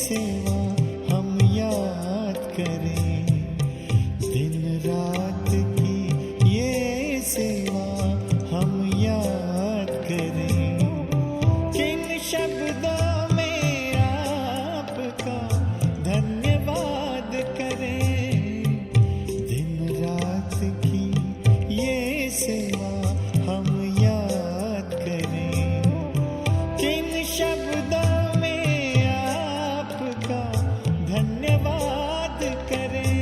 सेवा हम याद करें, दिन रात की ये सेवा हम याद करें। किन शब्दों में आपका धन्यवाद करें, दिन रात की ये सेवा हम याद करें। किन शब्दों में आपका धन्यवाद करें।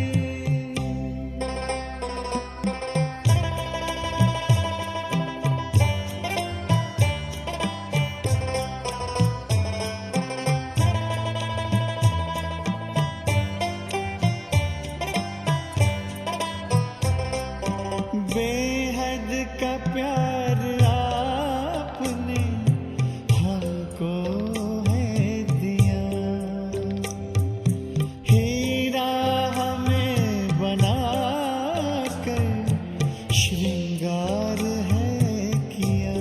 बेहद का प्यार आपने हमको है दिया, हीरा हमें बनाकर श्रृंगार है किया।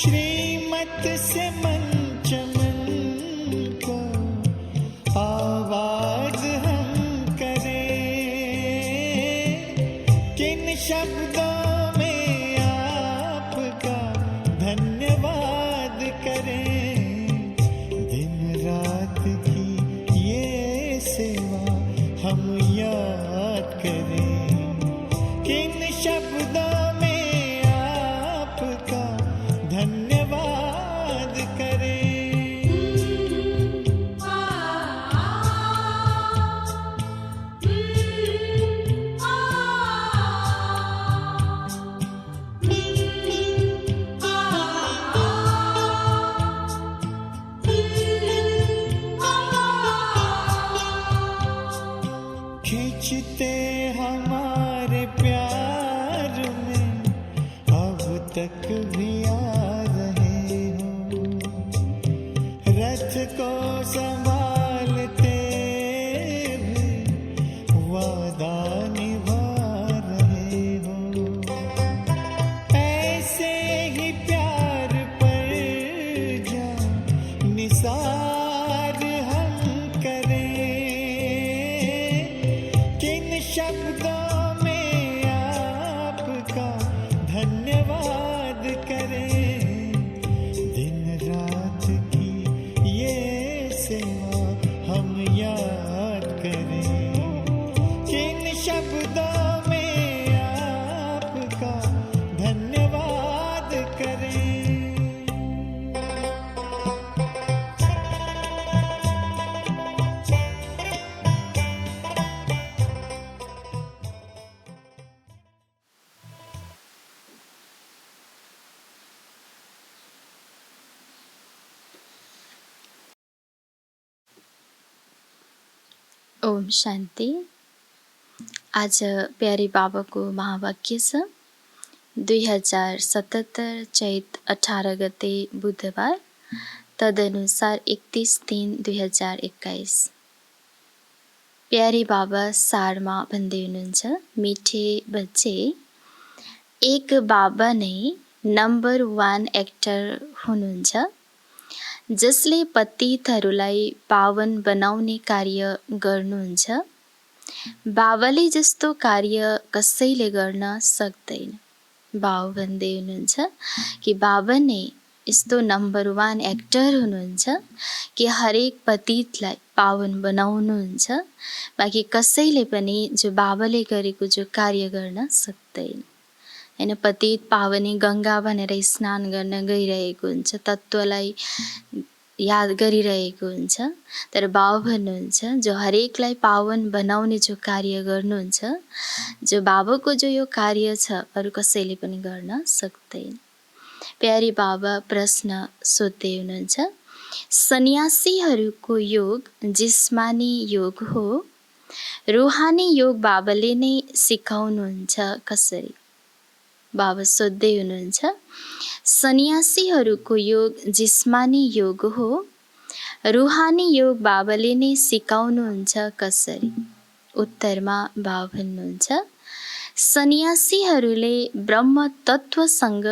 श्रीमत से मन चमन को आवाज हम करें, किन शब्दों में आपका धन्यवाद करें। दिन रात की ये सेवा हम याद करें, किन शब्दों में आपका धन्यवाद करें। खींचते हमारे प्यार में अब तक भी आ रहे हो, रथ को संभालते हुए वादा निभा रहे हो। ऐसे ही प्यार पर जा निसार हम करें, किन शब्दों में आपका धन्यवाद करें। दिन रात की ये सेवा हम याद करें, किन शब्दों में आपका धन्यवाद करें। ओम शान्ति। आज प्यारे बाबाको महावाक्य छ 2077 चैत 18 गते बुधबार, तदनुसार 31/3/2021। प्यारे बाबा सारमा भन्दै हुनुहुन्छ, मिठे बच्चे, एक बाबा नै नम्बर 1 एक्टर हुनुहुन्छ जसले पतितहरूलाई पावन बनाउने कार्य गर्नुहुन्छ। बाबाले जस्तो कार्य कसैले गर्न सक्दैन। बाबा भन्दै हुनुहुन्छ कि बाबा नै यस्तो नम्बर 1 एक्टर हुनुहुन्छ कि हरेक पतितलाई पावन बनाउनुहुन्छ, बाँकी कसैले पनि जो बाबाले गरेको जो कार्य गर्न सक्दैन। हैन, पतित पावनी गङ्गा भनेर स्नान गर्न गइरहेको हुन्छ, तत्त्वलाई याद गरिरहेको हुन्छ, तर बाबा भन्नुहुन्छ जो हरेकलाई पावन बनाउने जो कार्य गर्नुहुन्छ, जो बाबाको जो यो कार्य छ अरू कसैले पनि गर्न सक्दैन। प्यारी बाबा प्रश्न सोध्दै हुनुहुन्छ, सन्यासीहरूको योग जिस्मानी योग हो, रूहानी योग बाबाले नै सिकाउनुहुन्छ कसरी? बाबा सोध्दै हुनुहुन्छ, सन्यासीहरूको योग जिस्मानी योग हो, रूहानी योग बाबाले नै सिकाउनुहुन्छ कसरी? उत्तरमा बाबा भन्नुहुन्छ, सन्यासीहरूले ब्रह्म तत्त्वसँग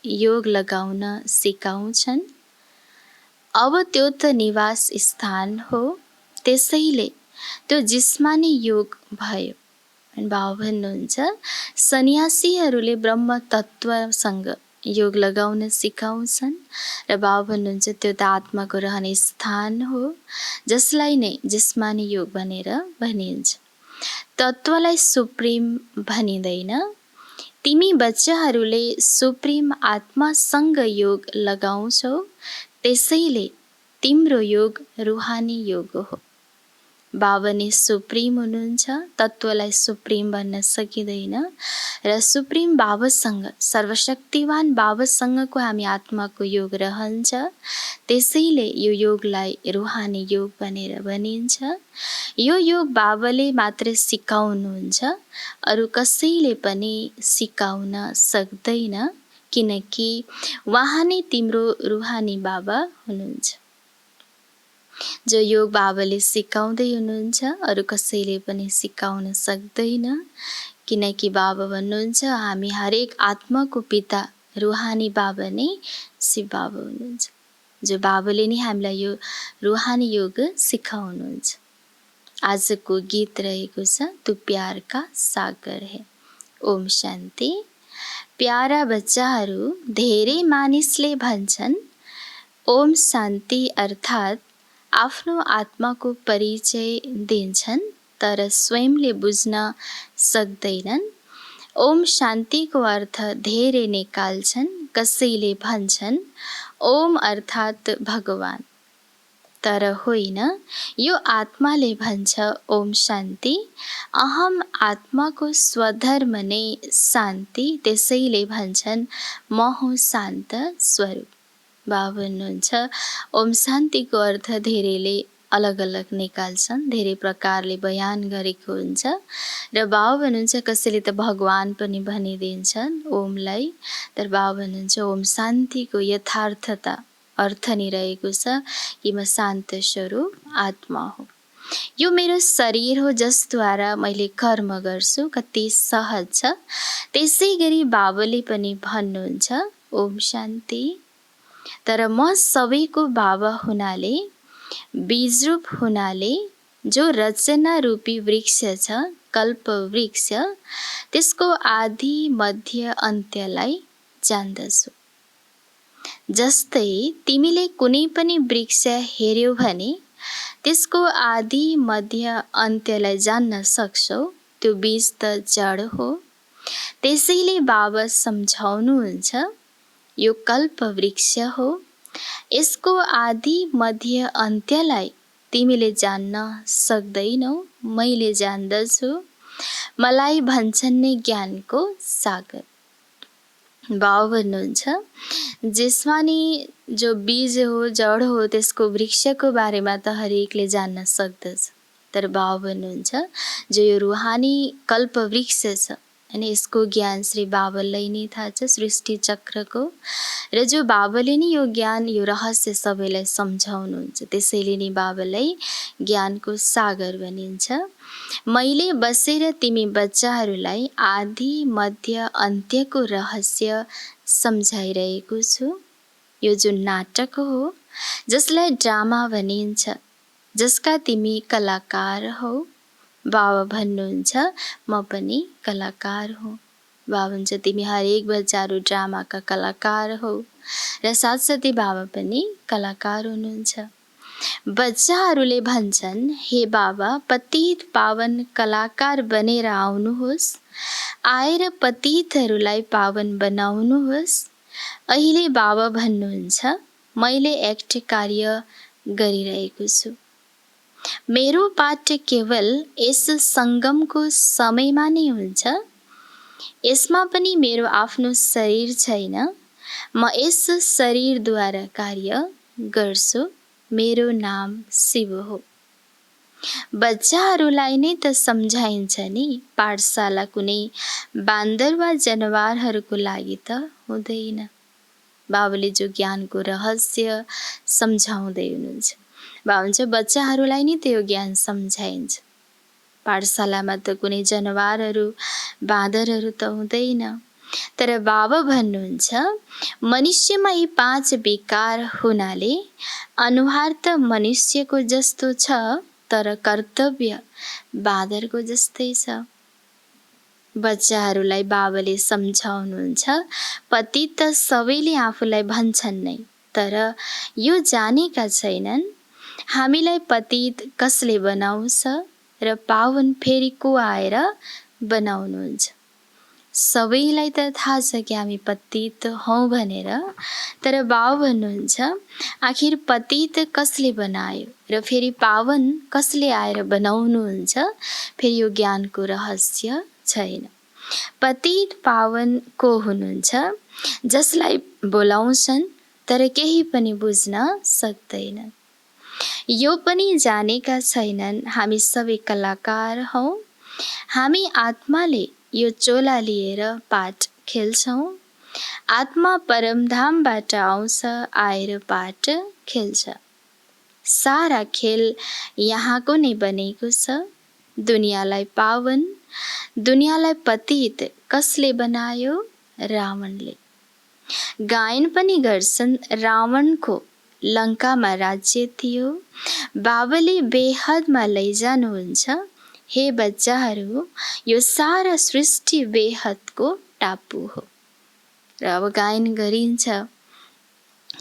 योग लगाउन सिकाउँछन्, अब त्यो त निवास स्थान हो, त्यसैले त्यो जिस्मानी योग भयो। अनि बाबा भन्नुहुन्छ सन्यासीहरूले ब्रह्म तत्त्वसँग योग लगाउन सिकाउँछन् र बाबा भन्नुहुन्छ त्यो त आत्माको रहने स्थान हो, जसलाई नै जिस्मानी योग भनेर भनिन्छ। तत्त्वलाई सुप्रिम भनिँदैन। तिमी बच्चाहरूले सुप्रिम आत्मासँग योग लगाउँछौ, त्यसैले तिम्रो योग रुहानी योग हो। बाबा नै सुप्रिम हुनुहुन्छ, तत्त्वलाई सुप्रिम भन्न सकिँदैन। र सुप्रिम बाबासँग, सर्वशक्तिवान बाबासँगको हामी आत्माको योग रहन्छ, त्यसैले यो योगलाई रुहानी योग भनेर भनिन्छ। यो योग बाबाले मात्रै सिकाउनुहुन्छ, अरू कसैले पनि सिकाउन सक्दैन, किनकि उहाँ नै तिम्रो रुहानी बाबा हुनुहुन्छ। जो योग बाबाले सिकाउँदै हुनुहुन्छ, अरू कसैले पनि सिकाउन सक्दैन, किनकि बाबा भन्नुहुन्छ हामी हरेक आत्माको पिता रुहानी बाबा नै शिव बाबा हुनुहुन्छ, जो बाबाले नै हामीलाई यो रुहानी योग सिकाउनुहुन्छ। आजको गीत रहेको छ तू प्यार का सागर है। ओम शान्ति। प्यारा बच्चाहरू, धेरै मानिसले भन्छन् ओम शान्ति अर्थात् आफ्नो आत्माको परिचय दिन्छन्, तर स्वयंले बुझ्न सक्दैनन्। ओम शान्तिको अर्थ धेरै निकाल्छन्। कसैले भन्छन् ओम अर्थात् भगवान, तर होइन, यो आत्माले भन्छ ओम शान्ति। अहम आत्माको स्वधर्म नै शान्ति, त्यसैले भन्छन् म हुँ शान्त स्वरूप। बाबा भन्नुहुन्छ ओम शान्तिको अर्थ धेरैले अलग अलग निकाल्छन्, धेरै प्रकारले बयान गरेको हुन्छ। र बाबा भन्नुहुन्छ कसैले त भगवान पनि भनिदिन्छन् ओमलाई, तर बाबा भन्नुहुन्छ ओम शान्तिको यथार्थता अर्थ नै रहेको छ कि म शान्त स्वरूप आत्मा हो। यो मेरो शरीर हो जसद्वारा मैले कर्म गर्छु, कति सहज छ। त्यसै गरी बाबाले पनि भन्नुहुन्छ ओम शान्ति। तर म सबैको बाबा हुनाले, बीजरूप हुनाले, जो रचना रूपी वृक्ष छ, कल्प वृक्ष, त्यसको आदि मध्य अन्त्यलाई जान्दछु। जस्तै तिमीले कुनै पनि वृक्ष हेर्यौ भने त्यसको आदि मध्य अन्त्यलाई जान्न सक्छौ, त्यो बीज त जड हो। त्यसैले बाबा सम्झाउनुहुन्छ यो कल्प वृक्ष हो, यसको आदि मध्य अन्त्यलाई तिमीले जान्न सक्दैनौ, मैले जान्दछु। मलाई भन्छन् नै ज्ञानको सागर। बाबा भन्नुहुन्छ जिस्मानी जो बीज हो, जड हो, त्यसको वृक्षको बारेमा त हरेकले जान्न सक्दछ, तर बाबा भन्नुहुन्छ जो यो रुहानी कल्प वृक्ष छ, अनि यसको ज्ञान श्री बाबालाई नै थाहा छ, सृष्टि चक्रको। र जो बाबाले नै यो ज्ञान, यो रहस्य सबैलाई सम्झाउनुहुन्छ, त्यसैले नै बाबालाई ज्ञानको सागर भनिन्छ। मैले बसेर तिमी बच्चाहरूलाई आदि मध्य अन्त्यको रहस्य सम्झाइरहेको छु। यो जुन नाटक हो, जसलाई ड्रामा भनिन्छ, जसका तिमी कलाकार हौ। बाबा भन्नुहुन्छ म पनि कलाकार हुँ। बाबा भन्छ तिमी हरेक बच्चाहरू ड्रामाका कलाकार हौ, र साथसाथै बाबा पनि कलाकार हुनुहुन्छ। बच्चाहरूले भन्छन् हे बाबा, पतित पावन कलाकार बनेर आउनुहोस्, आएर पतितहरूलाई पावन बनाउनुहोस्। अहिले बाबा भन्नुहुन्छ मैले एक्ट कार्य गरिरहेको छु। मेरो पाठ केवल यस सङ्गमको समयमा नै हुन्छ। यसमा पनि मेरो आफ्नो शरीर छैन, म यस शरीरद्वारा कार्य गर्छु। मेरो नाम शिव हो। बच्चाहरूलाई नै त सम्झाइन्छ नि, पाठशाला कुनै बान्दर वा जनावरहरूको लागि त हुँदैन। बाबाले जो ज्ञानको रहस्य सम्झाउँदै हुनुहुन्छ, बाबा भन्छ बच्चाहरूलाई नै त यो ज्ञान सम्झाइन्छ। पाठशालामा त कुनै जनावरहरू, बाँदरहरू त हुँदैन। तर बाबा भन्नुहुन्छ मनुष्यमा यी 5 विकार हुनाले अनुहार त मनुष्यको जस्तो छ, तर कर्तव्य बाँदरको जस्तै छ। बच्चाहरूलाई बाबाले सम्झाउनुहुन्छ, पतित त सबैले आफूलाई भन्छन् नै, तर यो जानेका छैनन् हामीलाई पतित कसले बनाउँछ र पावन फेरि को आएर बनाउनुहुन्छ। सबैलाई त थाहा छ कि हामी पतित हौँ भनेर, तर बाबा भन्नुहुन्छ आखिर पतित कसले बनायो र फेरि पावन कसले आएर बनाउनुहुन्छ, फेरि यो ज्ञानको रहस्य छैन। पतित पावन को हुनुहुन्छ? जसलाई बोलाउँछन् तर केही पनि बुझ्न सक्दैनन्। यो पनि जानेका छैनन् हामी सबै कलाकार हौँ। हामी आत्माले यो चोला लिएर पाठ खेल्छौँ। आत्मा परमधामबाट आउँछ, आएर पाठ खेल्छ। सारा खेल यहाँको नै बनेको छ। दुनियाँलाई पावन, दुनियाँलाई पतित कसले बनायो? रावणले। गायन पनि गर्छन्, रावणको लङ्कामा राज्य थियो। बाबाले बेहदमा लैजानुहुन्छ, हे बच्चाहरू यो सारा सृष्टि बेहदको टापु हो। र अब गायन गरिन्छ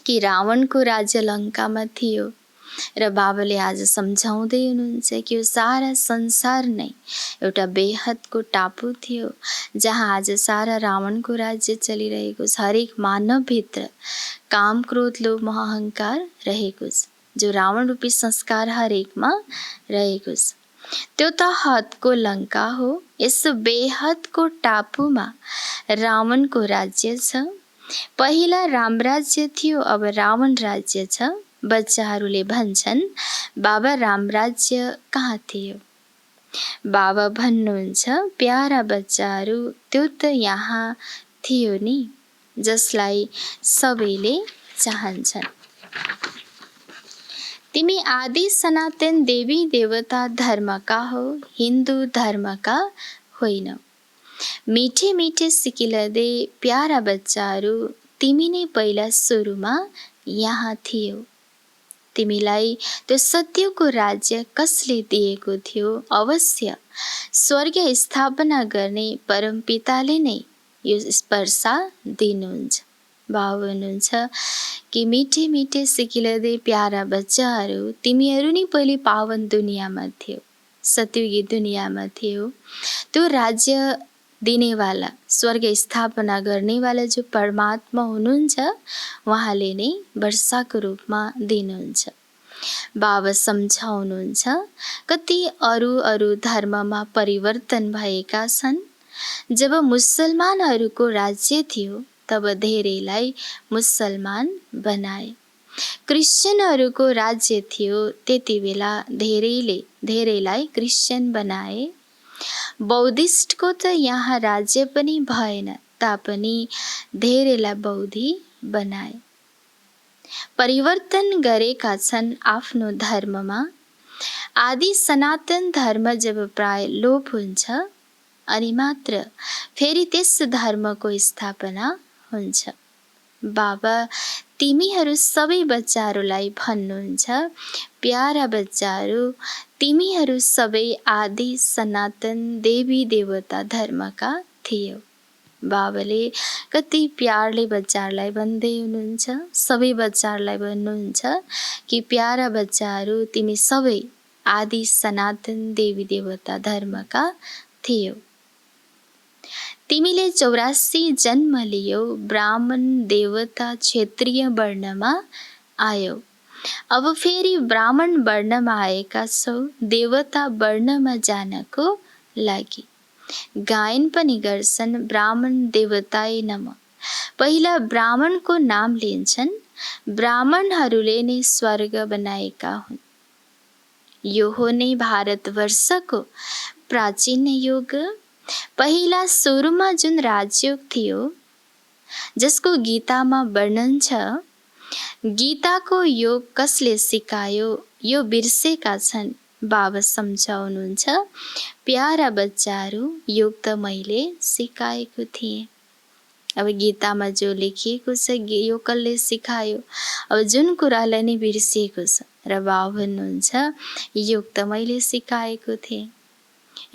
कि रावणको राज्य लङ्कामा थियो र बाबाले आज सम्झाउँदै हुनुहुन्छ कि यो सारा संसार नै एउटा बेहदको टापु थियो, जहाँ आज सारा रावणको राज्य चलिरहेको छ। हरेक मानवभित्र काम, क्रोध, लोभ, मोह, अहङ्कार रहेको छ, जो रावण रूपी संस्कार हरेकमा रहेको छ। त्यो त हदको लङ्का हो। यस बेहदको टापुमा रावणको राज्य छ। पहिला राम राज्य थियो, अब रावण राज्य छ। बच्चाहरूले भन्छन् बाबा राम राज्य कहाँ थियो? बाबा भन्नुहुन्छ प्यारा बच्चाहरू, त्यो त यहाँ थियो नि, जसलाई सबैले चाहन्छन्। तिमी आदि सनातन देवी देवता धर्मका हो, हिन्दू धर्मका होइन। मिठे मिठे सिकिलदे प्यारा बच्चाहरू, तिमी नै पहिला सुरुमा यहाँ थियो। तिमीलाई त्यो सत्यको राज्य कसले दिएको थियो? अवश्य स्वर्ग स्थापना गर्ने परमपिताले नै यो स्पर्शा दिनुहुन्छ। बाबा भन्नुहुन्छ कि मिठे मिठे सिकिलदे प्यारा बच्चाहरू, तिमीहरू नै पहिले पावन दुनियाँमा थियो, सत्युगी दुनियाँमा थियो। त्यो राज्य दिनेवाला, स्वर्ग स्थापना गर्नेवाला जो परमात्मा हुनुहुन्छ, उहाँले नै वर्षाको रूपमा दिनुहुन्छ। बाबा सम्झाउनुहुन्छ कति अरू अरू धर्ममा परिवर्तन भएका छन्। जब मुसलमानहरूको राज्य थियो तब धेरैलाई मुसलमान बनाए। क्रिश्चियनहरूको राज्य थियो, त्यति बेला धेरैलाई क्रिश्चियन बनाए। बौद्धिस्टको त यहाँ राज्य पनि भएन, तापनि धेरैलाई बौद्धि बनाए। परिवर्तन गरेका छन् आफ्नो धर्ममा। आदि सनातन धर्म जब प्राय लोप हुन्छ अनि मात्र फेरि त्यस धर्मको स्थापना हुन्छ। बाबा तिमीहरू सबै बच्चाहरूलाई भन्नुहुन्छ, प्यारा बच्चाहरू, तिमीहरू सबै आदि सनातन देवी देवता धर्मका थियो। बाबाले कति प्यारले बच्चाहरूलाई भन्दै हुनुहुन्छ। सबै बच्चाहरूलाई भन्नुहुन्छ कि प्यारा बच्चाहरू, तिमी सबै आदि सनातन देवी देवता धर्मका थियो। तिमीले 84 जन्म लियो, ब्राह्मण देवता क्षेत्रीय वर्णमा आयो। अब फेरि ब्राह्मण वर्णमा आएका छौ, देवता वर्णमा जानको लागि। गायन पनि गर्छन्, ब्राह्मण देवताय नमः। पहिला ब्राह्मणको नाम लिन्छन्। ब्राह्मणहरूले नै स्वर्ग बनाएका हुन्। यो हो नै भारतवर्षको प्राचीन युग। पहिला सुरुमा जुन राजयोग थियो, जसको गीतामा वर्णन छ, गीताको योग कसले सिकायो यो बिर्सेका छन्। बाबा सम्झाउनुहुन्छ, प्यारा बच्चाहरू, योग त मैले सिकाएको थिएँ। अब गीतामा जो लेखिएको छ यो कसले सिकायो, अब जुन कुरालाई नै बिर्सिएको छ र बाबा भन्नुहुन्छ योग त मैले सिकाएको थिएँ।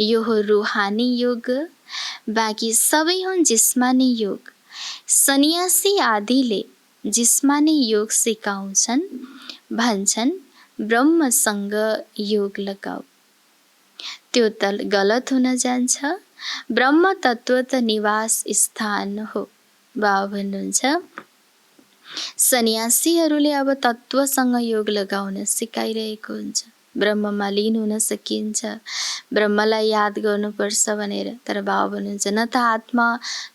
यो हो रूहानी योग, बाँकी सबै हुन् जिस्मानी योग। सन्यासी आदिले जिस्मानी योग सिकाउँछन्, भन्छन् ब्रह्मसँग योग लगाऊ। त्यो त गलत हुन जान्छ। ब्रह्म तत्त्व त निवास स्थान हो। बाबा भन्नुहुन्छ सन्यासीहरूले अब तत्त्वसँग योग लगाउन सिकाइरहेको हुन्छ। ब्रह्ममा लीन हुन सकिन्छ, ब्रह्मलाई याद गर्नुपर्छ भनेर। तर बाबा भन्नुहुन्छ न त आत्मा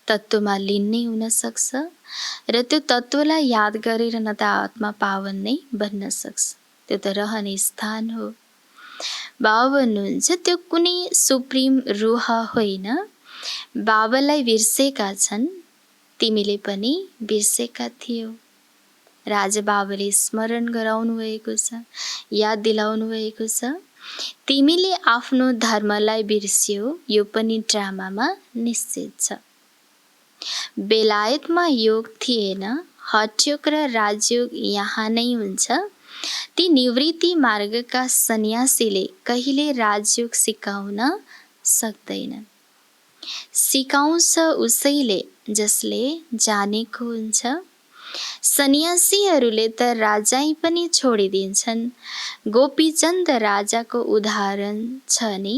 तत्त्वमा लीन नै हुन सक्छ र त्यो तत्त्वलाई याद गरेर न त आत्मा पावन नै बन्न सक्छ। त्यो त रहने स्थान हो। बाबा भन्नुहुन्छ त्यो कुनै सुप्रिम रूह होइन। बाबालाई बिर्सेका छन्, तिमीले पनि बिर्सेका थियौ। र आज बाबाले स्मरण गराउनु भएको छ, याद दिलाउनु भएको छ। तिमीले आफ्नो धर्मलाई बिर्स्यौ, यो पनि ड्रामामा निश्चित छ। बेलायतमा योग थिएन, हठयोग र राजयोग यहाँ नै हुन्छ। ती निवृत्ति मार्गका सन्यासीले कहिले राजयोग सिकाउन सक्दैनन्। सिकाउँछ उसैले जसले जानेको हुन्छ। सन्यासीहरूले त राजाई पनि छोडिदिन्छन्। गोपीचन्द राजाको उदाहरण छ नि।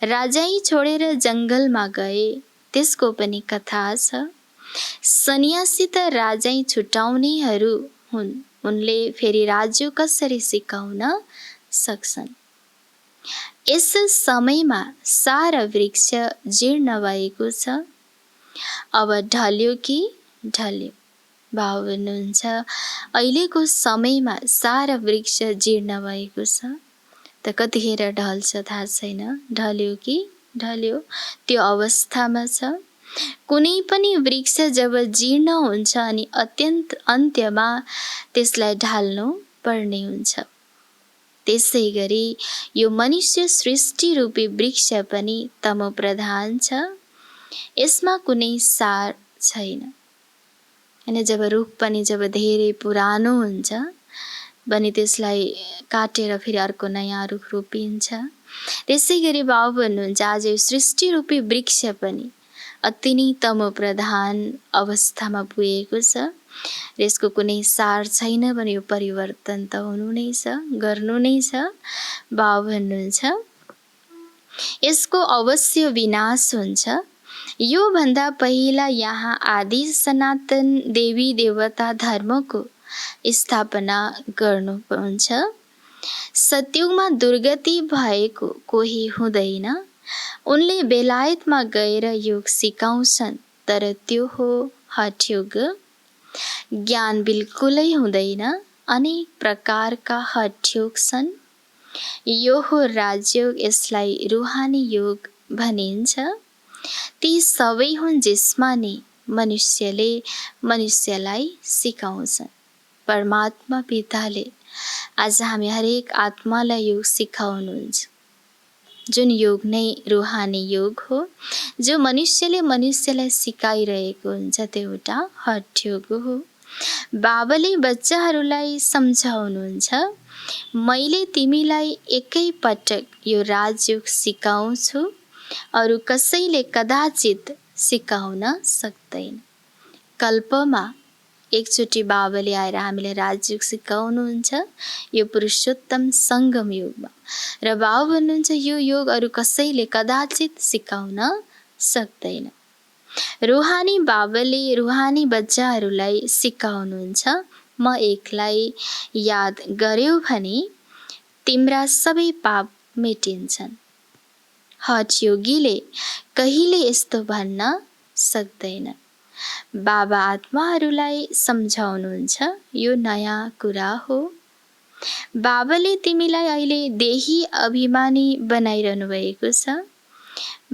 राजाई छोडेर जङ्गलमा गए, त्यसको पनि कथा छ। सन्यासी त राजाई छुटाउनेहरू हुन्, उनले फेरि राज्य कसरी सिकाउन सक्छन्। यस समयमा सारा वृक्ष जीर्ण भएको छ, अब ढल्यो कि ढल्यो। बाबा भन्नुहुन्छ अहिलेको समयमा सारा वृक्ष जीर्ण भएको छ, त कतिखेर ढल्छ थाहा छैन। ढल्यो कि ढल्यो त्यो अवस्थामा छ। कुनै पनि वृक्ष जब जीर्ण हुन्छ अनि अत्यन्त अन्त्यमा त्यसलाई ढाल्नु पर्ने हुन्छ। त्यसै गरी यो मनुष्य सृष्टि रूपी वृक्ष पनि तमोप्रधान छ, यसमा कुनै सार छैन। अनि जब रुख पनि जब धेरै पुरानो हुन्छ भने त्यसलाई काटेर फेरि अर्को नयाँ रुख रोपिन्छ। त्यसै गरी बाबा भन्नुहुन्छ आज यो सृष्टि रूपी वृक्ष पनि अति नै तमोप्रधान अवस्थामा पुगेको छ। यसको कुनै सार छैन भने यो परिवर्तन त हुनु नै छ, गर्नु नै छ। बाबा भन्नुहुन्छ यसको अवश्य विनाश हुन्छ। यो भन्दा पहिला यहाँ आदि सनातन देवी देवता धर्मको स्थापना गर्नुहुन्छ। सत्युगमा दुर्गति भएको कोही हुँदैन। उनले बेलायतमा गएर योग सिकाउँछन्, तर त्यो हो हठयोग। ज्ञान बिल्कुलै हुँदैन, अनेक प्रकारका हठयोग छन्। यो हो राजयोग, यसलाई रूहानी योग भनिन्छ। ती सबै हुन् जिस्मानी, मनुष्यले मनुष्यलाई सिकाउँछन्। परमात्मा पिताले आज हामी हरेक आत्मालाई योग सिकाउनुहुन्छ, जुन योग नै रूहानी योग हो। जो मनुष्यले मनुष्यलाई सिकाइरहेको हुन्छ त्यो एउटा हठयोग हो। बाबाले बच्चाहरूलाई सम्झाउनुहुन्छ, मैले तिमीलाई एकै पटक यो राजयोग सिकाउँछु, अरू कसैले कदाचित सिकाउन सक्दैन। कल्पमा एकचोटि बाबाले आएर हामीलाई राजयोग सिकाउनुहुन्छ, यो पुरुषोत्तम सङ्गम योगमा। र बाबा भन्नुहुन्छ यो योग अरू कसैले कदाचित सिकाउन सक्दैन। रूहानी बाबाले रूहानी बच्चाहरूलाई सिकाउनुहुन्छ, म एकलाई याद गर्यौ भने तिम्रा सबै पाप मेटिन्छन्। हठयोगीले कहिले यस्तो भन्न सक्दैन। बाबा आत्माहरूलाई सम्झाउनुहुन्छ, यो नयाँ कुरा हो। बाबाले तिमीलाई अहिले देही अभिमानी बनाइरहनु भएको छ।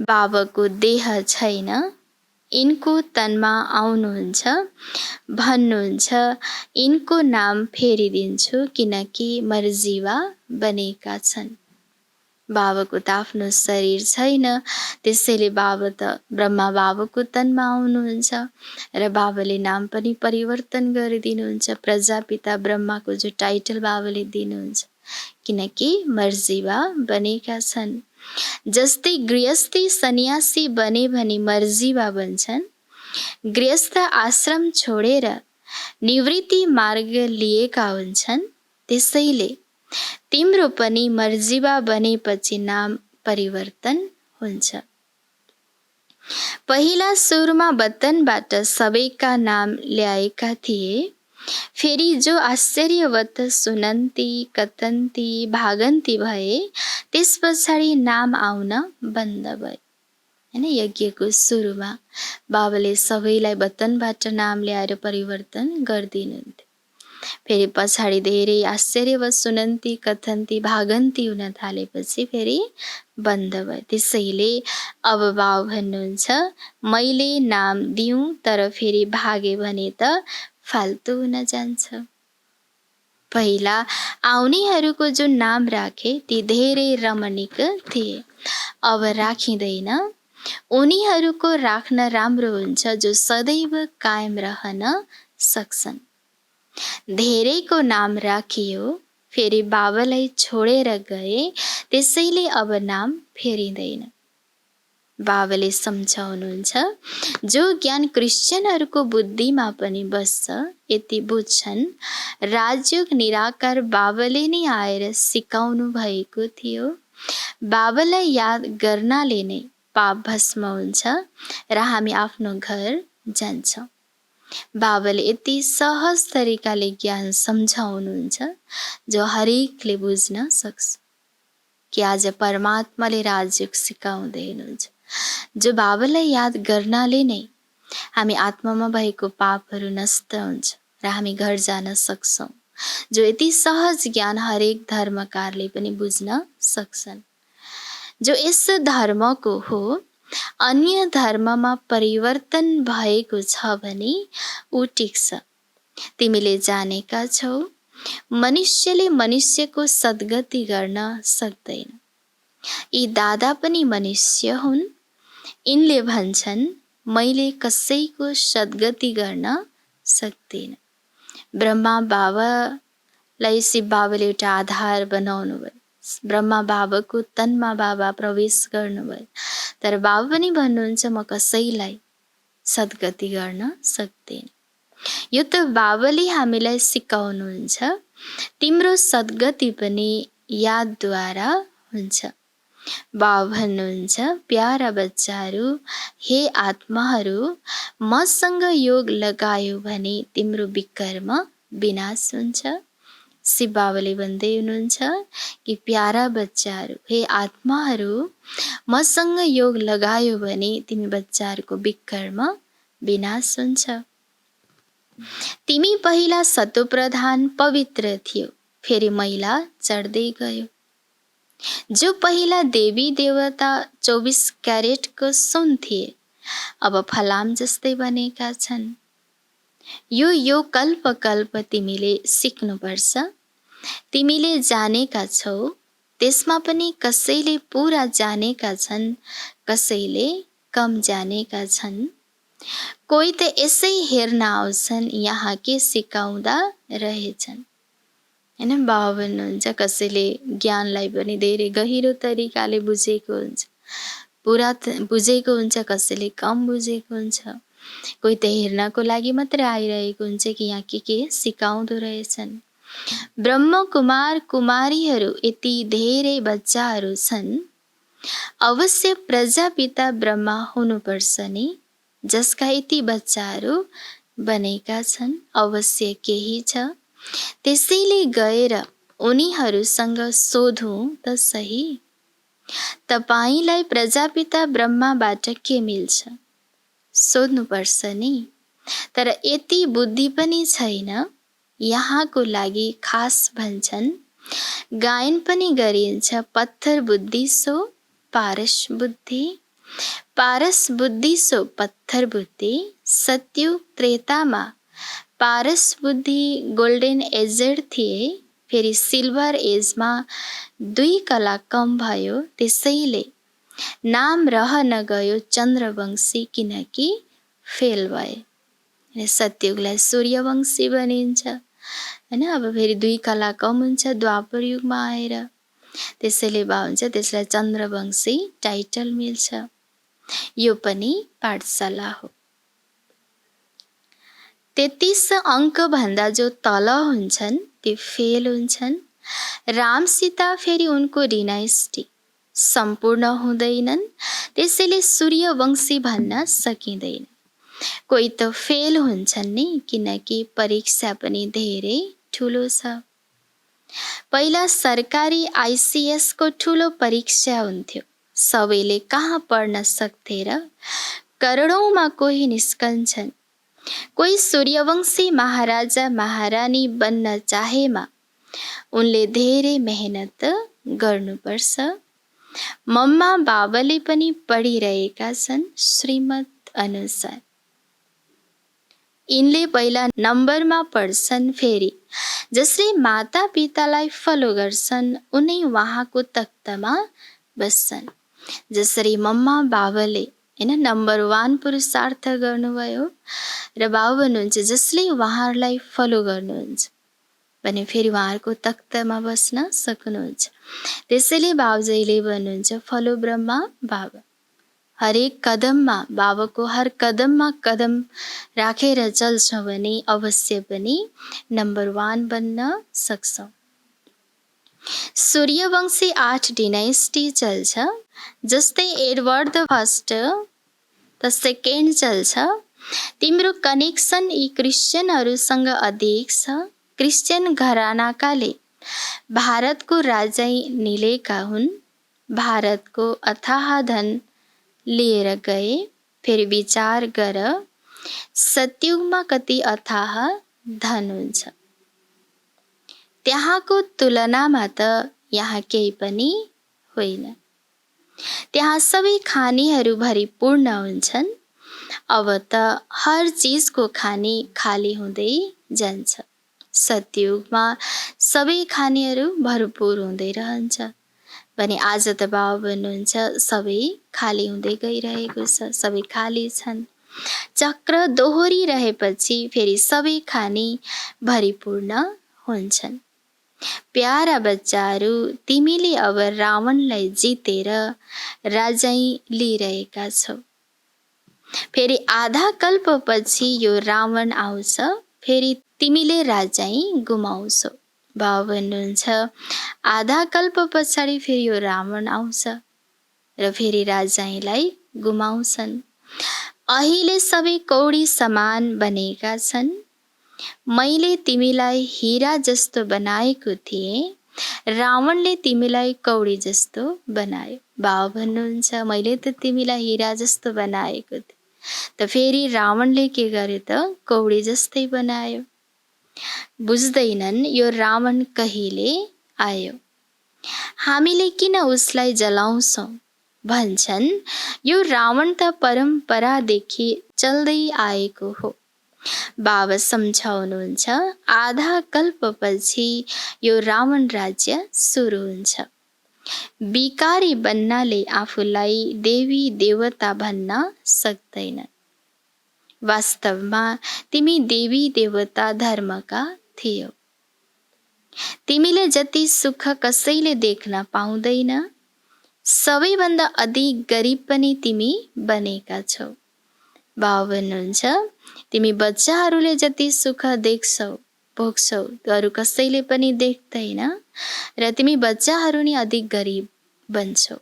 बाबाको देह छैन, यिनको तनमा आउनुहुन्छ, भन्नुहुन्छ यिनको नाम फेरिदिन्छु किनकि मर्जीवा बनेका छन्। बाबाको त आफ्नो शरीर छैन, त्यसैले बाबा त ब्रह्मा बाबाको तनमा आउनुहुन्छ र बाबाले नाम पनि परिवर्तन गरिदिनुहुन्छ। प्रजापिता ब्रह्माको जो टाइटल बाबाले दिनुहुन्छ, किनकि मर्जीबा बनेका छन्। जस्तै गृहस्थी सन्यासी बने भने मर्जीबा बन्छन्, गृहस्थ आश्रम छोडेर निवृत्ति मार्ग लिएका हुन्छन्, त्यसैले तिम्रो पनि मर्जीबा बनेपछि नाम परिवर्तन हुन्छ। पहिला सुरुमा वतनबाट सबैका नाम ल्याएका थिए, फेरि जो आश्चर्यवत सुनन्ती कथन्ती भागन्ती भए, त्यस पछाडि नाम आउन बन्द भए। हैन, यज्ञको सुरुमा बाबाले सबैलाई वतनबाट नाम ल्याएर परिवर्तन गरिदिनुहुन्थ्यो। फेरि पछाडि धेरै आश्चर्यवत सुनन्ती कथन्ती भागन्ती हुन थालेपछि फेरि बन्द भयो। त्यसैले अब बाबा भन्नुहुन्छ, मैले नाम दिउँ तर फेरि भागे भने त फाल्तु हुन जान्छ। पहिला आउनेहरूको जुन नाम राखे ती धेरै रमणीक थिए, अब राखिँदैन। उनीहरूको राख्न राम्रो हुन्छ जो सदैव कायम रहन सक्छन्। धेरैको नाम राखियो, फेरि बाबालाई छोडेर गए, त्यसैले अब नाम फेरिँदैन। बाबाले सम्झाउनुहुन्छ, जो ज्ञान क्रिश्चियनहरूको बुद्धिमा पनि बस्छ, यति बुझ्छन् राजयोग निराकार बाबाले नै आएर सिकाउनु भएको थियो। बाबालाई याद गर्नाले नै पाप भस्म हुन्छ र हामी आफ्नो घर जान्छौँ। बाबाले यति सहज तरिकाले ज्ञान सम्झाउनुहुन्छ जो हरेकले बुझ्न सक्छ कि आज परमात्माले राजयोग सिकाउँदै हुनुहुन्छ। जो बाबालाई याद गर्नाले नै हामी आत्मामा भएको पापहरू नष्ट हुन्छ र हामी घर जान सक्छौँ। जो यति सहज ज्ञान हरेक धर्मकारले पनि बुझ्न सक्छन्। जो यस धर्मको हो, अन्य धर्ममा परिवर्तन भएको छ भने ऊ टिक्छ। तिमीले जानेका छौ, मनुष्यले मनुष्यको सद्गति गर्न सक्दैन। यी दादा पनि मनुष्य हुन्। यिनले भन्छन्, मैले कसैको सद्गति गर्न सक्दिन। ब्रह्मा बाबालाई शिव बाबाले एउटा आधार बनाउनु भयो। ब्रह्मा बाबाको तनमा बाबा प्रवेश गर्नुभयो, तर बाबा पनि भन्नुहुन्छ, म कसैलाई सद्गति गर्न सक्दिन। यो त बाबाले हामीलाई सिकाउनुहुन्छ। तिम्रो सद्गति पनि यादद्वारा हुन्छ। बाबा भन्नुहुन्छ, प्यारा बच्चाहरू, हे आत्माहरू, मसँग योग लगायो भने तिम्रो विकर्म विनाश हुन्छ। शिव बाबाले भन्दै हुनुहुन्छ कि प्यारा बच्चाहरू, हे आत्माहरू, मसँग योग लगायो भने तिमी बच्चाहरूको विकर्म विनाश हुन्छ। तिमी पहिला सतोप्रधान पवित्र थियो, फेरि मैला चढ्दै गयो। जो पहिला देवी देवता 24 क्यारेटको सुन थिए, अब फलाम जस्तै बनेका छन्। यो कल्प कल्प तिमीले सिक्नुपर्छ। तिमीले जानेका छौ, त्यसमा पनि कसैले पुरा जानेका छन्, कसैले कम जानेका छन्। कोही त यसै हेर्न आउँछन्, यहाँ के सिकाउँदा रहेछन्। हैन, बाबा भन्नुहुन्छ, कसैले ज्ञानलाई पनि धेरै गहिरो तरिकाले बुझेको हुन्छ, पुरा बुझेको हुन्छ, कसैले कम बुझेको हुन्छ। कोही त हेर्नको लागि मात्र आइरहेको हुन्छ कि यहाँ के सिकाउँदो रहेछन्। ब्रह्म कुमार कुमारीहरू यति धेरै बच्चाहरू छन्। अवश्य प्रजापिता ब्रह्मा हुनुपर्छ नि, जसका यति बच्चाहरू बनेका छन्। अवश्य केही छ। त्यसैले गएर उनीहरूसँग सोधौँ त सही, तपाईलाई प्रजापिता ब्रह्माबाट के मिल्छ? सोध्नुपर्छ नि। तर यति बुद्धि पनि छैन। यहाँको लागि खास भन्छन्, गायन पनि गरिन्छ, पत्थर बुद्धि सो पारस बुद्धि, पारस बुद्धि सो पत्थर बुद्धि। सत्युग त्रेतामा पारस बुद्धि गोल्डन एजर थिए, फेरि सिल्भर एजमा 2 कला कम भयो, त्यसैले नाम रहन गयो चन्द्रवंशी, किनकि फेल भए। सत्ययुगलाई सूर्यवंशी भनिन्छ हैन। अब फेरि 2 कला कम हुन्छ द्वापर युगमा आएर, त्यसैले भा हुन्छ त्यसलाई चन्द्रवंशी टाइटल मिल्छ। यो पनि पाठशाला हो। 33 अङ्क भन्दा जो तल हुन्छन् त्यो फेल हुन्छन्। राम सीता फेरि उनको डिनाइस्टी सम्पूर्ण हुँदैनन्, त्यसैले सूर्यवंशी भन्न सकिँदैन। कोही त फेल हुन्छन् नि, किनकि परीक्षा पनि धेरै ठुलो छ। पहिला सरकारी आइसिएस को ठुलो परीक्षा हुन्थ्यो, सबैले कहाँ पढ्न सक्थे र, करोडौंमा कोही निस्कन्छन्। कोही सूर्यवंशी महाराजा महारानी बन्न चाहेमा उनले धेरै मेहनत गर्नुपर्छ। मम्मा बाबाले पनि पढिरहेका छन् श्रीमत अनुसार। यिनले पहिला नम्बरमा पढ्छन्, फेरि जसले माता पितालाई फलो गर्छन् उनै उहाँको तख्तामा बस्छन्। जसरी मम्मा बाबाले हैन नम्बर 1 पुरुषार्थ गर्नुभयो र बाबु भन्नुहुन्छ जसले उहाँहरूलाई फलो गर्नुहुन्छ भने फेरि उहाँहरूको तख्तामा बस्न सक्नुहुन्छ। त्यसैले बाबुजैले भन्नुहुन्छ फलो ब्रह्मा बाबा। हरेक कदममा बाबाको हर कदममा कदम राखेर चल्छौँ भने अवश्य पनि नम्बर 1 बन्न सक्छौँ। सूर्यवंशी 8 डिनाइस्टी चल्छ, जस्तै Edward the first the second चल्छ। तिम्रो कनेक्सन यी क्रिस्चियनहरूसँग अधिक छ। क्रिस्चियन घरानाकाले भारतको राजाई निलेका हुन्। भारतको अथाह धन लिएर गए। फेरि विचार गर, सतयुगमा कति अथाह धन हुन्छ। त्यहाँको तुलनामा त यहाँ केही पनि होइन। त्यहाँ सबै खानीहरू भरिपूर्ण हुन्छन्। अब त हर चीजको खानी खाली हुँदै जान्छ। सतयुगमा सबै खानीहरू भरपूर हुँदै रहन्छ भने आज त बाबा भन्नुहुन्छ सबै खाली हुँदै गइरहेको छ, सबै खाली छन्। चक्र दोहोरिरहेपछि फेरि सबै खानी भरिपूर्ण हुन्छन्। प्यारा बच्चाहरू, तिमीले अब रावणलाई जितेर राजाई लिइरहेका छौ। फेरि आधा कल्पपछि यो रावण आउँछ, फेरि तिमीले राजाई गुमाउँछौ। बाबा भन्नुहुन्छ आधा कल्प पछाडि फेरि यो रावण आउँछ र फेरि राजाईलाई गुमाउँछन्। अहिले सबै कौडी समान बनेका छन्। मैले तिमीलाई हीरा जस्तो बनाएको थिएँ, रावणले तिमीलाई कौडी जस्तो बनायो। बाबा भन्नुहुन्छ मैले त तिमीलाई हीरा जस्तो बनाएको थिएँ, त फेरि रावणले के गर्यो त कौडी जस्तै बनायो। बुझ्दैनन् यो रावण कहिले आयो, हामीले किन उसलाई जलाउँछौँ। भन्छन् यो रावण त परम्परादेखि चल्दै आएको हो। बाबा सम्झाउनुहुन्छ आधा कल्पपछि यो रावण राज्य सुरु हुन्छ। बिकारी बन्नाले आफूलाई देवी देवता भन्न सक्दैन। वास्तवमा तिमी देवी देवता धर्मका थियौ। तिमीले जति सुख कसैले देख्न पाउँदैन, सबैभन्दा अधिक गरिब पनि तिमी बनेका छौ। बाबा भन्नुहुन्छ तिमी बच्चाहरूले जति सुख देख्छौ भोग्छौ अरू कसैले पनि देख्दैन र तिमी बच्चाहरू नि अधिक गरिब बन्छौ।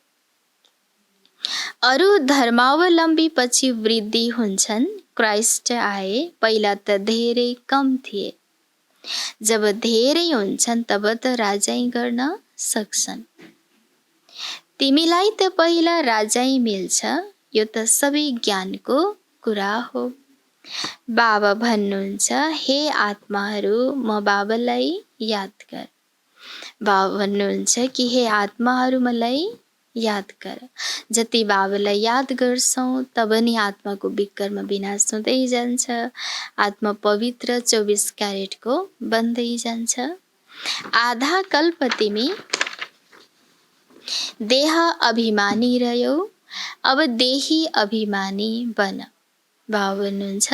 अरू धर्मावलम्बी पछि वृद्धि हुन्छन्। क्राइस्ट आए, पहिला त धेरै कम थिए। जब धेरै हुन्छन् तब त राजाई गर्न सक्छन्। तिमीलाई त पहिला राजाई मिल्छ, यो त सबै ज्ञानको कुरा हो। बाबा भन्नुहुन्छ हे आत्माहरू म बाबालाई याद गर। बाबा भन्नुहुन्छ कि हे आत्माहरू मलाई याद गर। जति बाबालाई याद गर्छौं तब नि आत्माको विकर्म विनाश हुँदै जान्छ। आत्मा पवित्र 24 क्यारेटको बन्दै जान्छ। आधा कल्प तिमी देह अभिमानी रह्यौ, अब देही अभिमानी बन। बाबा भन्नुहुन्छ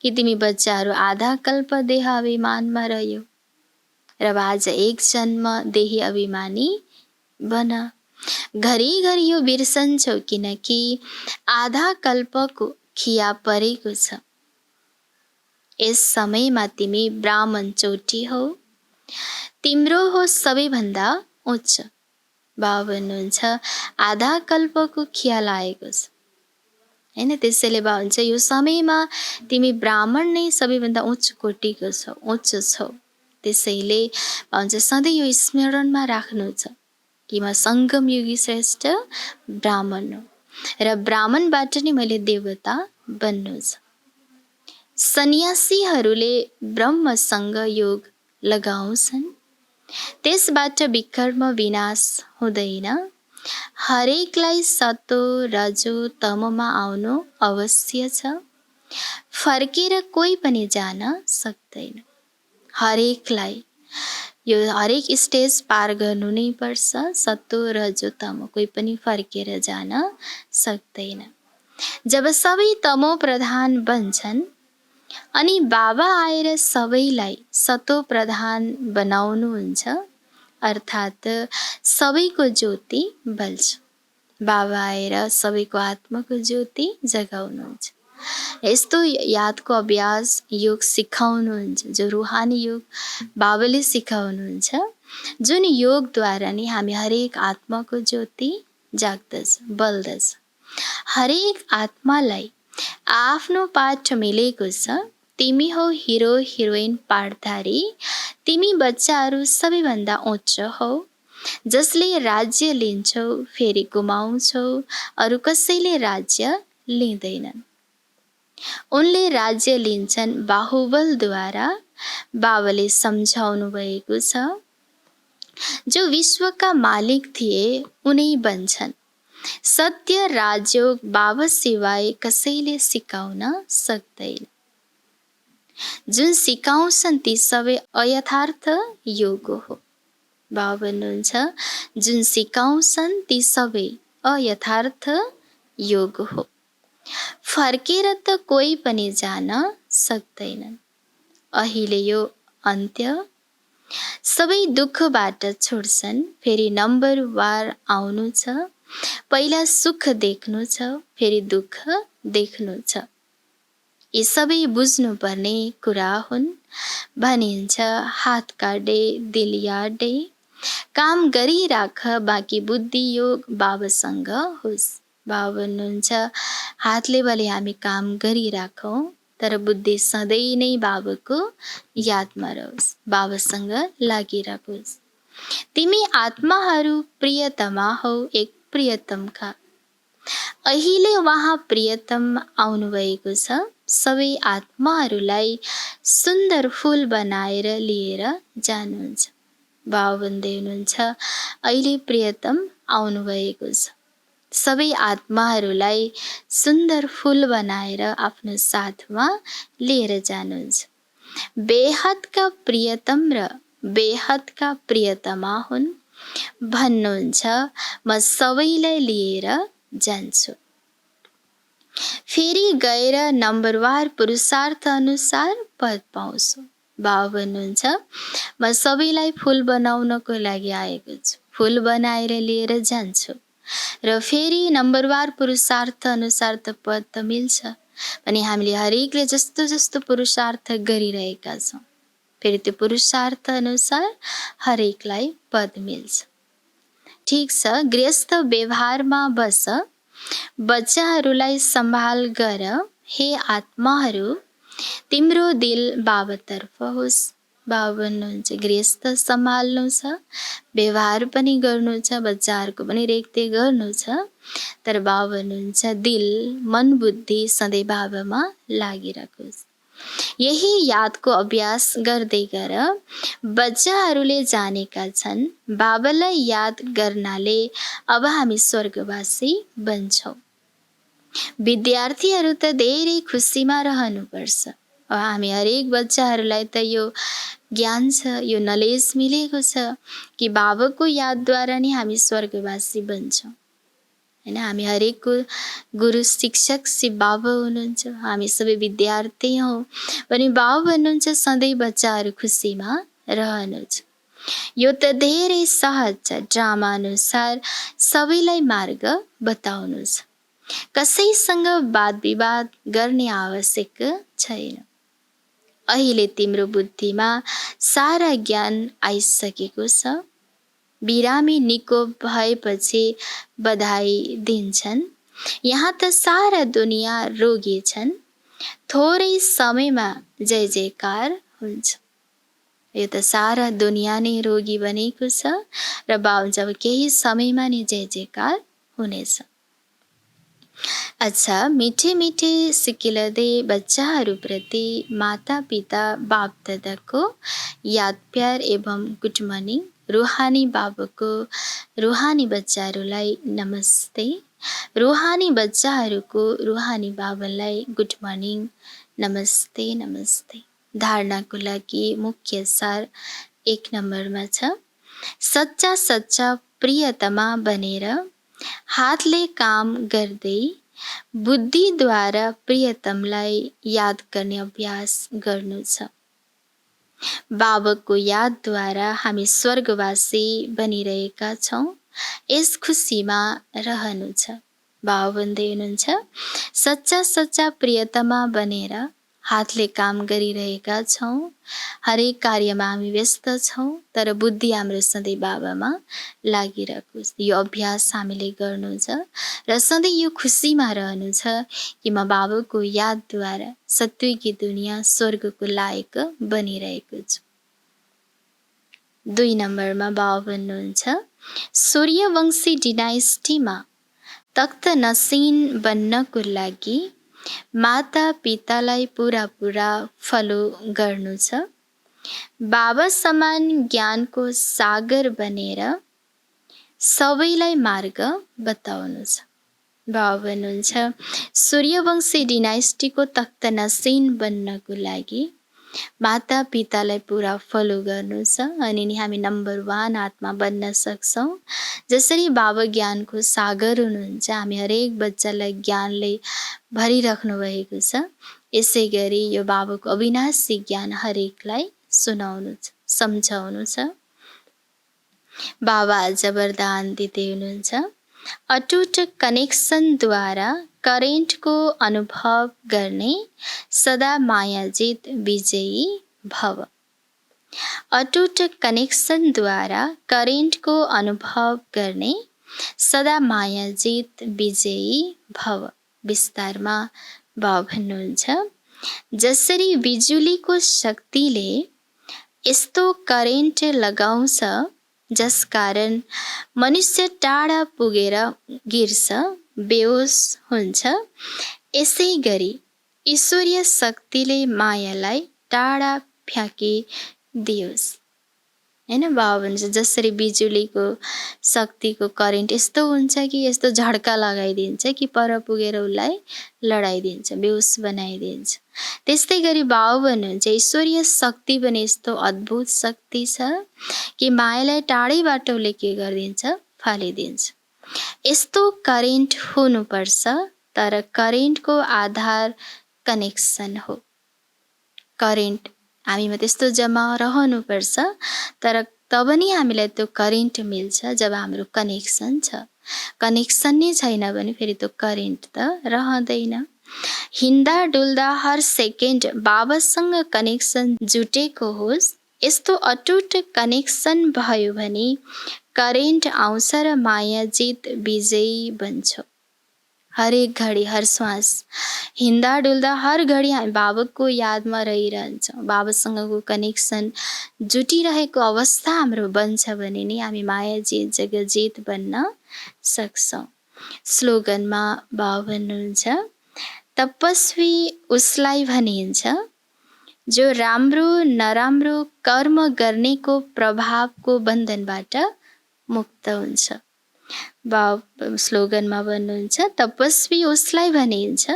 कि तिमी बच्चाहरू आधा कल्प देह अभिमानमा रह्यौ र आज एक जन्म देही अभिमानी बन। घरिघरि यो बिर्सन्छौ किनकि आधा कल्पको खिया परेको छ। यस समयमा तिमी ब्राह्मण चोटी हौ, तिम्रो हो सबैभन्दा उच्च। बाबा भन्नुहुन्छ आधा कल्पको खिया लागेको छ हैन, त्यसैले बाबा भन्छ यो समयमा तिमी ब्राह्मण नै सबैभन्दा उच्च कोटिको छौ, उच्च छौ। त्यसैले बाबा भन्छ सधैँ यो स्मरणमा राख्नु छ कि म सङ्गम युगी श्रेष्ठ ब्राह्मण हो र ब्राह्मणबाट नै मैले देवता बन्नु छ। सन्यासीहरूले ब्रह्मसँग योग लगाउँछन्, त्यसबाट विकर्म विनाश हुँदैन। हरेकलाई सतो रजो तमोमा आउनु अवश्य छ, फर्केर कोही पनि जान सक्दैन। हरेकलाई यो हरेक स्टेज पार गर्नु नै पर्छ, सतो रजो तमो, कोही पनि फर्केर जान सक्दैन। जब सबै तमो प्रधान बन्छन् अनि बाबा आएर सबैलाई सतो प्रधान बनाउनुहुन्छ, अर्थात् सबैको ज्योति बल्छ। बाबा आएर सबैको आत्माको ज्योति जगाउनुहुन्छ। यस्तो यादको अभ्यास योग सिकाउनुहुन्छ, जो रुहानी योग बाबाले सिकाउनुहुन्छ, जुन योगद्वारा नै हामी हरेक आत्माको ज्योति जाग्दछ, बल्दछ। हरेक आत्मालाई आफ्नो पाठ मिलेको छ। तिमी हौ हिरो हिरोइन पाठधारी, तिमी बच्चाहरू सबैभन्दा उच्च हौ, जसले राज्य लिन्छौ फेरि गुमाउँछौ, अरू कसैले राज्य लिँदैनन्। उनले राज्य लिन्छन् बाहुबलद्वारा। बाबाले सम्झाउनु भएको छ जो विश्वका मालिक थिए उनै बन्छन्। सत्य राजयोग बाबा सिवाय कसैले सिकाउन सक्दैन। जुन सिकाउँछन् ती सबै अयथार्थ योग हो। बाबा भन्नुहुन्छ जुन सिकाउँछन् ती सबै अयथार्थ योग हो, फर्केर त कोही पनि जान सक्दैनन्। अहिले यो अन्त्य, सबै दुःखबाट छुट्छन्, फेरि नम्बर वार आउनु छ। पहिला सुख देख्नु छ, फेरि दुःख देख्नु छ। यी सबै बुझ्नुपर्ने कुरा हुन्। भनिन्छ हात काटे दिल याडे, काम गरिराख बाँकी बुद्धि योग बाबासँग होस्। बाबा भन्नुहुन्छ हातले भले हामी काम गरिराखौँ, तर बुद्धि सधैँ नै बाबाको यादमा रहोस्, बाबासँग लागिराखोस्। तिमी आत्माहरू प्रियतमा हौ, एक प्रियतमका। अहिले उहाँ प्रियतम आउनुभएको छ। सबै आत्माहरूलाई सुन्दर फुल बनाएर लिएर जानुहुन्छ। बाबा भन्दै हुनुहुन्छ अहिले प्रियतम आउनुभएको छ, सबै आत्माहरूलाई सुन्दर फुल बनाएर आफ्नो साथमा लिएर जानुहुन्छ। बेहदका प्रियतम र बेहदका प्रियतमा हुन्। भन्नुहुन्छ म सबैलाई लिएर जान्छु, फेरि गएर नम्बरवार पुरुषार्थ अनुसार पद पाउँछु। बाबा भन्नुहुन्छ म सबैलाई फुल बनाउनको लागि आएको छु, फुल बनाएर लिएर जान्छु र फेरि नम्बरवार पुरुषार्थ अनुसार त पद त मिल्छ भने हामीले हरेकले जस्तो जस्तो पुरुषार्थ गरिरहेका छौँ, फेरि त्यो पुरुषार्थ अनुसार हरेकलाई पद मिल्छ। ठिक छ, गृहस्थ व्यवहारमा बस, बच्चाहरूलाई सम्हाल गर। हे आत्माहरू, तिम्रो दिल बाबातर्फ होस्। बाबा भन्नुहुन्छ गृहस्थ सम्हाल्नु छ, व्यवहार पनि गर्नु छ, बच्चाहरूको पनि रेखदेख गर्नु छ, तर बाबा भन्नुहुन्छ दिल मन बुद्धि सधैँ बाबामा लागिराखोस्। यही यादको अभ्यास गर्दै गर। बच्चाहरूले जानेका छन् बाबालाई याद गर्नाले अब हामी स्वर्गवासी बन्छौँ। विद्यार्थीहरू त धेरै खुसीमा रहनुपर्छ, हामी हरेक बच्चाहरूलाई त यो ज्ञान छ, यो नलेज मिलेको छ कि बाबाको यादद्वारा नै हामी स्वर्गवासी बन्छौँ हैन। हामी हरेकको गुरु शिक्षक शिव बाबा हुनुहुन्छ, हामी सबै विद्यार्थी हौँ भने बाबा भन्नुहुन्छ सधैँ बच्चाहरू खुसीमा रहनुहोस्। यो त धेरै सहज छ, ड्रामा अनुसार सबैलाई मार्ग बताउनुहोस्। कसैसँग वाद विवाद गर्ने आवश्यक छैन। अहिले तिम्रो बुद्धिमा सारा ज्ञान आइसकेको छ। बिरामी निको भएपछि बधाई दिन्छन्। यहाँ त सारा दुनियाँ रोगी छन्। थोरै समयमा जय जयकार हुन्छ। यो त सारा दुनियाँ नै रोगी बनेको छ र बाबु जब केही समयमा नै जय जयकार हुनेछ। अच्छा, मीठे मीठे सिकिलदे बच्चाहरूप्रति माता पिता बाप दादाको याद प्यार एवं गुड मर्निङ। रूहानी बाबुको रूहानी बच्चाहरूलाई नमस्ते। रूहानी बच्चाहरूको रूहानी बाबालाई गुड मर्निङ, नमस्ते नमस्ते। धारणाको लागि मुख्य सार 1 नम्बरमा छ, सच्चा सच्चा प्रियतमा बनेर हातले काम गर्दै बुद्धिद्वारा प्रियतमलाई याद गर्ने अभ्यास गर्नु छ। बाबाको यादद्वारा हामी स्वर्गवासी बनिरहेका छौँ। यस खुसीमा रहनु छ। बाबा भन्दै हुनुहुन्छ सच्चा सच्चा प्रियतमा बनेर हातले काम गरिरहेका छौँ। हरेक कार्यमा हामी व्यस्त छौँ तर बुद्धि हाम्रो सधैँ बाबामा लागिरहेको छ। यो अभ्यास हामीले गर्नु छ र सधैँ यो खुसीमा रहनु छ कि म बाबाको यादद्वारा सत्विकी दुनियाँ स्वर्गको लायक बनिरहेको छु। 2 नम्बरमा बाबा भन्नुहुन्छ सूर्यवंशी डिनाइस्टीमा तख्त नसिन बन्नको लागि माता पितालाई पुरा फलो गर्नु छ। बाबा समान ज्ञानको सागर बनेर सबैलाई मार्ग बताउनु छ। बाबा भन्नुहुन्छ सूर्यवंशी डिनाइस्टीको तख्त नसिन बन्नको लागि माता पितालाई पुरा फलो गर्नु छ अनि नि हामी नम्बर 1 आत्मा बन्न सक्छौँ। जसरी बाबा ज्ञानको सागर हुनुहुन्छ, हामी हरेक बच्चालाई ज्ञानले भरिराख्नु भएको छ। यसै गरी यो बाबाको अविनाशी ज्ञान हरेकलाई सुनाउनु छ, सम्झाउनु छ। बाबा आज वरदान दिँदै हुनुहुन्छ अटुट कनेक्सनद्वारा करेन्टको अनुभव गर्ने सदा मायाजित विजयी भव। अटुट कनेक्सनद्वारा करेन्टको अनुभव गर्ने सदा मायाजित विजयी भव। विस्तारमा बाबा भन्नुहुन्छ जसरी बिजुलीको शक्तिले यस्तो करेन्ट लगाउँछ जसकारण मनुष्य टाढा पुगेर गिर्छ, बेहोस हुन्छ, यसै गरी ईश्वरीय शक्तिले मायालाई टाढा फ्याँकिदियोस्। हैन, बाबा भन्छ जसरी बिजुलीको शक्तिको करेन्ट यस्तो हुन्छ कि यस्तो झड्का लगाइदिन्छ कि पर पुगेर उसलाई लडाइदिन्छ, बेहोस बनाइदिन्छ। त्यस्तै गरी बाबा भन्नुहुन्छ ईश्वरीय शक्ति पनि यस्तो अद्भुत शक्ति छ कि मायालाई टाढैबाट उसले के गरिदिन्छ, फालिदिन्छ। यस्तो करेन्ट हुनुपर्छ तर करेन्टको आधार कनेक्सन हो। करेन्ट हामीमा त्यस्तो जम्मा रहनुपर्छ तर तब नि हामीलाई त्यो करेन्ट मिल्छ जब हाम्रो कनेक्सन छ। कनेक्सन नै छैन भने फेरि त्यो करेन्ट त रहँदैन। हिँड्दा डुल्दा हर सेकेन्ड बाबासँग कनेक्सन जुटेको होस्। यस्तो अटुट कनेक्सन भयो भने करेन्ट आउँछ र मायाजित विजयी बन्छौ। हरेक घडी हर श्वास हिँड्दा डुल्दा हर घडी हामी बाबाको यादमा रहिरहन्छौँ। बाबासँगको कनेक्सन जुटिरहेको अवस्था हाम्रो बन्छ भने नि हामी मायाजित जगजित बन्न सक्छौँ। स्लोगनमा बाबा भन्नुहुन्छ तपस्वी उसलाई भनिन्छ जो राम्रो नराम्रो कर्म गर्नेको प्रभावको बन्धनबाट मुक्त हुन्छ। बाबा स्लोगनमा भन्नुहुन्छ तपस्वी उसलाई भनिन्छ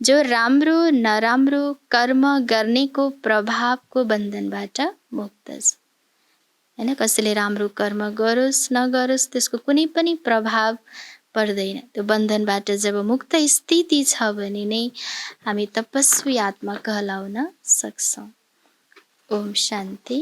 जो राम्रो नराम्रो कर्म गर्नेको प्रभावको बन्धनबाट मुक्त छ। हैन, कसैले राम्रो कर्म गरोस् नगरोस् त्यसको कुनै पनि प्रभाव पर्दैन। त्यो बन्धनबाट जब मुक्त स्थिति छ भने नै हामी तपस्वी आत्मा कहलाउन सक्छौँ। ओम शान्ति।